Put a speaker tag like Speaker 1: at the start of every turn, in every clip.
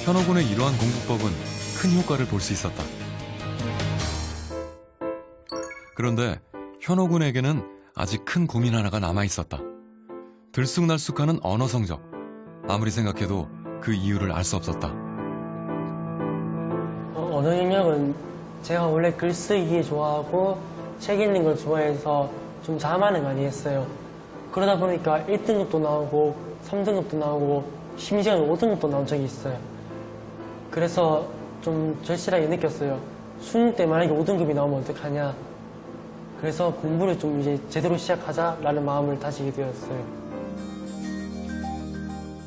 Speaker 1: 현호군의 이러한 공부법은 큰 효과를 볼 수 있었다. 그런데 현호군에게는 아직 큰 고민 하나가 남아 있었다. 들쑥날쑥하는 언어 성적. 아무리 생각해도 그 이유를 알 수 없었다.
Speaker 2: 언어 능력은 제가 원래 글쓰기 좋아하고 책 읽는 걸 좋아해서 좀 자만을 많이 했어요. 그러다 보니까 1등급도 나오고 3등급도 나오고 심지어는 5등급도 나온 적이 있어요. 그래서 좀 절실하게 느꼈어요. 수능 때 만약에 5등급이 나오면 어떡하냐. 그래서 공부를 좀 이제 제대로 시작하자라는 마음을 다지게 되었어요.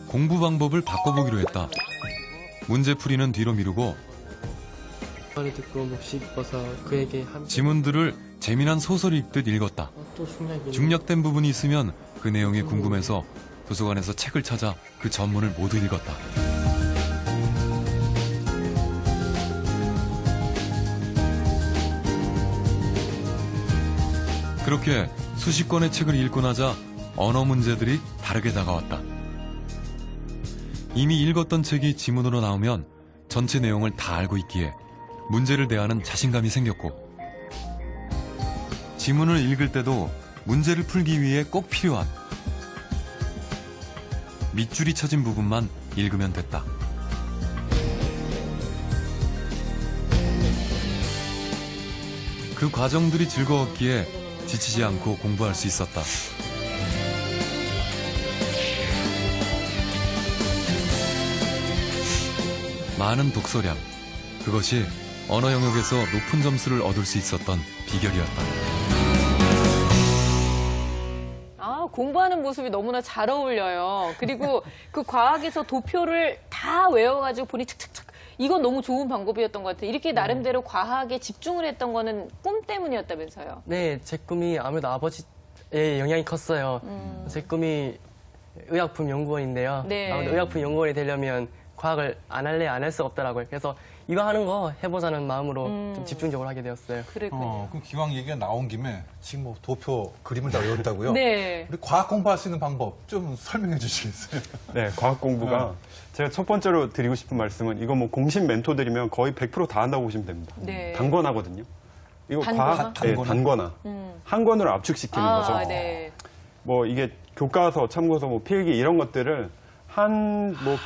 Speaker 1: 공부 방법을 바꿔보기로 했다. 문제풀이는 뒤로 미루고
Speaker 2: 말을 듣고 몹시 기뻐서 그에게 한...
Speaker 1: 지문들을 재미난 소설 읽듯 읽었다.
Speaker 2: 또 중략이네.
Speaker 1: 중략된 부분이 있으면 그 내용이 궁금해서 도서관에서 책을 찾아 그 전문을 모두 읽었다. 그렇게 수십 권의 책을 읽고 나자 언어 문제들이 다르게 다가왔다. 이미 읽었던 책이 지문으로 나오면 전체 내용을 다 알고 있기에 문제를 대하는 자신감이 생겼고, 지문을 읽을 때도 문제를 풀기 위해 꼭 필요한 밑줄이 쳐진 부분만 읽으면 됐다. 그 과정들이 즐거웠기에 지치지 않고 공부할 수 있었다. 많은 독서량, 그것이 언어 영역에서 높은 점수를 얻을 수 있었던 비결이었다.
Speaker 3: 공부하는 모습이 너무나 잘 어울려요. 그리고 그 과학에서 도표를 다 외워가지고 보니 착착착. 이건 너무 좋은 방법이었던 것 같아요. 이렇게 나름대로 과학에 집중을 했던 거는 꿈 때문이었다면서요.
Speaker 2: 네, 제 꿈이 아무래도 아버지의 영향이 컸어요. 제 꿈이 의약품 연구원인데요.
Speaker 3: 네.
Speaker 2: 아무래도 의약품 연구원이 되려면 과학을 안 할래 안 할 수 없더라고요. 그래서 이거 하는 거 해보자는 마음으로 좀 집중적으로 하게 되었어요.
Speaker 3: 그랬군요.
Speaker 4: 그럼 기왕 얘기가 나온 김에 지금 뭐 도표 그림을 다 외웠다고요?
Speaker 3: 네.
Speaker 4: 우리 과학 공부할 수 있는 방법 좀 설명해 주시겠어요?
Speaker 5: 네, 과학 공부가 제가 첫 번째로 드리고 싶은 말씀은 이거 뭐 공식 멘토들이면 거의 100% 다 한다고 보시면 됩니다.
Speaker 3: 네.
Speaker 5: 단권화거든요. 이거
Speaker 3: 단권화?
Speaker 5: 과학 단권화. 한 권으로 압축시키는 거죠.
Speaker 3: 네.
Speaker 5: 뭐 이게 교과서, 참고서, 뭐 필기 이런 것들을 한 뭐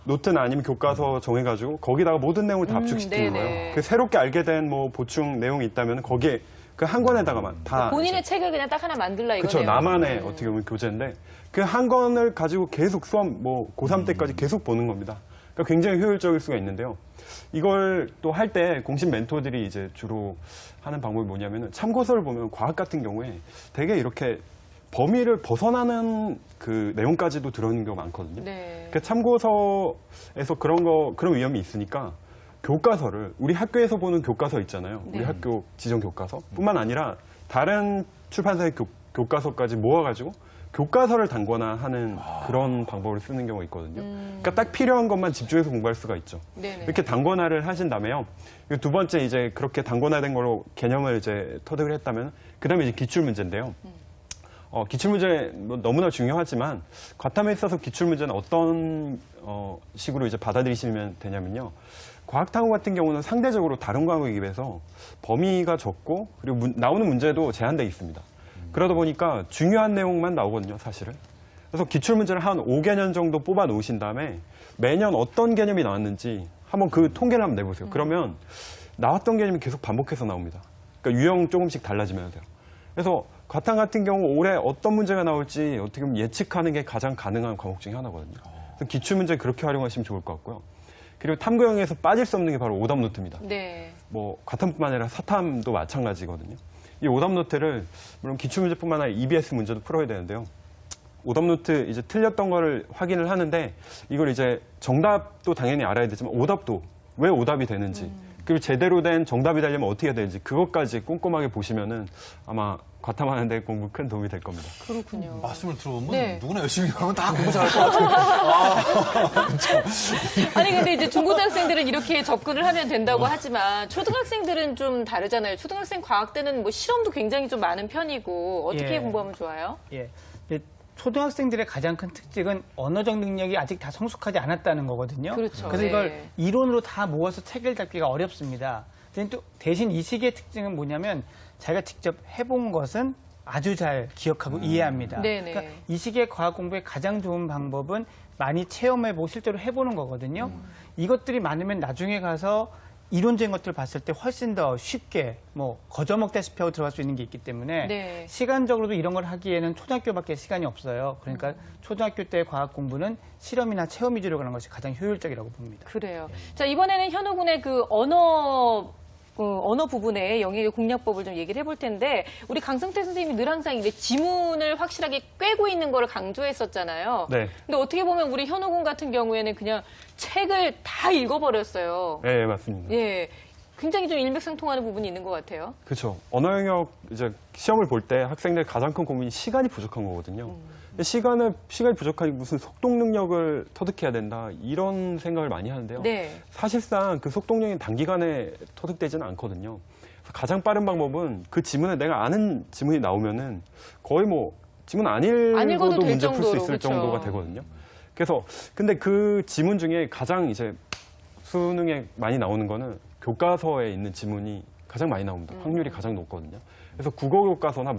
Speaker 5: 노트나 아니면 교과서 정해가지고 거기다가 모든 내용을 다 압축시키는
Speaker 3: 네네.
Speaker 5: 거예요. 그 새롭게 알게 된 뭐 보충 내용이 있다면 거기에 그 한 권에다가만 다
Speaker 3: 본인의 책을 그냥 딱 하나 만들라 이거네요.
Speaker 5: 그렇죠. 나만의 어떻게 보면 교재인데 그 한 권을 가지고 계속 수업 뭐 고3 때까지 계속 보는 겁니다. 그러니까 굉장히 효율적일 수가 있는데요. 이걸 또 할 때 공식 멘토들이 이제 주로 하는 방법이 뭐냐면은 참고서를 보면 과학 같은 경우에 되게 이렇게 범위를 벗어나는 그 내용까지도 들어있는 경우가 많거든요.
Speaker 3: 네.
Speaker 5: 그러니까 참고서에서 그런 위험이 있으니까 교과서를 우리 학교에서 보는 교과서 있잖아요. 우리
Speaker 3: 네.
Speaker 5: 학교 지정 교과서 뿐만 아니라 다른 출판사의 교과서까지 모아가지고 교과서를 단권화하는 그런 방법을 쓰는 경우가 있거든요. 그러니까 딱 필요한 것만 집중해서 공부할 수가 있죠.
Speaker 3: 네네.
Speaker 5: 이렇게 단권화를 하신 다음에요. 두 번째 이제 그렇게 단권화된 걸로 개념을 이제 터득을 했다면 그다음에 이제 기출 문제인데요. 기출문제 뭐 너무나 중요하지만 과탐에 있어서 기출문제는 어떤 식으로 이제 받아들이시면 되냐면요. 과학탐구 같은 경우는 상대적으로 다른 과목에 비해서 범위가 적고 그리고 나오는 문제도 제한되어 있습니다. 그러다 보니까 중요한 내용만 나오거든요, 사실은. 그래서 기출문제를 한 5개년 정도 뽑아 놓으신 다음에 매년 어떤 개념이 나왔는지 한번 그 통계를 한번 내보세요. 그러면 나왔던 개념이 계속 반복해서 나옵니다. 그러니까 유형 조금씩 달라지면 돼요. 그래서 과탐 같은 경우 올해 어떤 문제가 나올지 어떻게 보면 예측하는 게 가장 가능한 과목 중에 하나거든요. 그래서 기출문제 그렇게 활용하시면 좋을 것 같고요. 그리고 탐구형에서 빠질 수 없는 게 바로 오답 노트입니다.
Speaker 3: 네.
Speaker 5: 뭐 과탐뿐만 아니라 사탐도 마찬가지거든요. 이 오답 노트를 물론 기출문제뿐만 아니라 EBS 문제도 풀어야 되는데요. 오답 노트 이제 틀렸던 거를 확인을 하는데 이걸 이제 정답도 당연히 알아야 되지만 오답도 왜 오답이 되는지 그리고 제대로 된 정답이 되려면 어떻게 해야 되는지 그것까지 꼼꼼하게 보시면은 아마 과탐하는 데 공부 큰 도움이 될 겁니다.
Speaker 3: 그렇군요.
Speaker 4: 말씀을 들어보면
Speaker 3: 네.
Speaker 4: 누구나 열심히 하면 다 공부 잘할 것 같아요.
Speaker 3: 아니 근데 이제 중고등학생들은 이렇게 접근을 하면 된다고 하지만 초등학생들은 좀 다르잖아요. 초등학생 과학 때는 뭐 실험도 굉장히 좀 많은 편이고 어떻게
Speaker 2: 예.
Speaker 3: 공부하면 좋아요?
Speaker 2: 예.
Speaker 6: 초등학생들의 가장 큰 특징은 언어적 능력이 아직 다 성숙하지 않았다는 거거든요.
Speaker 3: 그렇죠.
Speaker 6: 그래서 이걸
Speaker 3: 네.
Speaker 6: 이론으로 다 모아서 책을 잡기가 어렵습니다. 또 대신 이 시기의 특징은 뭐냐면 자기가 직접 해본 것은 아주 잘 기억하고 이해합니다.
Speaker 3: 네네.
Speaker 6: 그러니까 이 시기의 과학 공부의 가장 좋은 방법은 많이 체험해보고 실제로 해보는 거거든요. 이것들이 많으면 나중에 가서 이론적인 것들을 봤을 때 훨씬 더 쉽게 뭐 거저먹다시피 하고 들어갈 수 있는 게 있기 때문에
Speaker 3: 네.
Speaker 6: 시간적으로도 이런 걸 하기에는 초등학교밖에 시간이 없어요. 그러니까 초등학교 때 과학 공부는 실험이나 체험 위주로 가는 것이 가장 효율적이라고 봅니다.
Speaker 3: 그래요. 자, 이번에는 현우 군의 그 언어 부분의 영역의 공략법을 좀 얘기를 해볼 텐데, 우리 강성태 선생님이 늘 항상 이제 지문을 확실하게 꿰고 있는 거를 강조했었잖아요.
Speaker 5: 네.
Speaker 3: 근데 어떻게 보면 우리 현우 군 같은 경우에는 그냥 책을 다 읽어버렸어요.
Speaker 5: 네, 맞습니다.
Speaker 3: 예. 굉장히 좀 일맥상통하는 부분이 있는 것 같아요.
Speaker 5: 그렇죠. 언어 영역 이제 시험을 볼 때 학생들 가장 큰 고민이 시간이 부족한 거거든요. 근데 시간이 부족하니 무슨 속독 능력을 터득해야 된다 이런 생각을 많이 하는데요.
Speaker 3: 네.
Speaker 5: 사실상 그 속독력이 단기간에 터득되지는 않거든요. 그래서 가장 빠른 방법은 그 지문에 내가 아는 지문이 나오면은 거의 뭐 지문 안
Speaker 3: 읽어도
Speaker 5: 읽어도
Speaker 3: 될
Speaker 5: 문제 풀 수
Speaker 3: 정도로,
Speaker 5: 있을
Speaker 3: 그쵸.
Speaker 5: 정도가 되거든요. 그래서 근데 그 지문 중에 가장 이제 수능에 많이 나오는 거는 교과서에 있는 지문이 가장 많이 나옵니다. 확률이 가장 높거든요. 그래서 국어 교과서나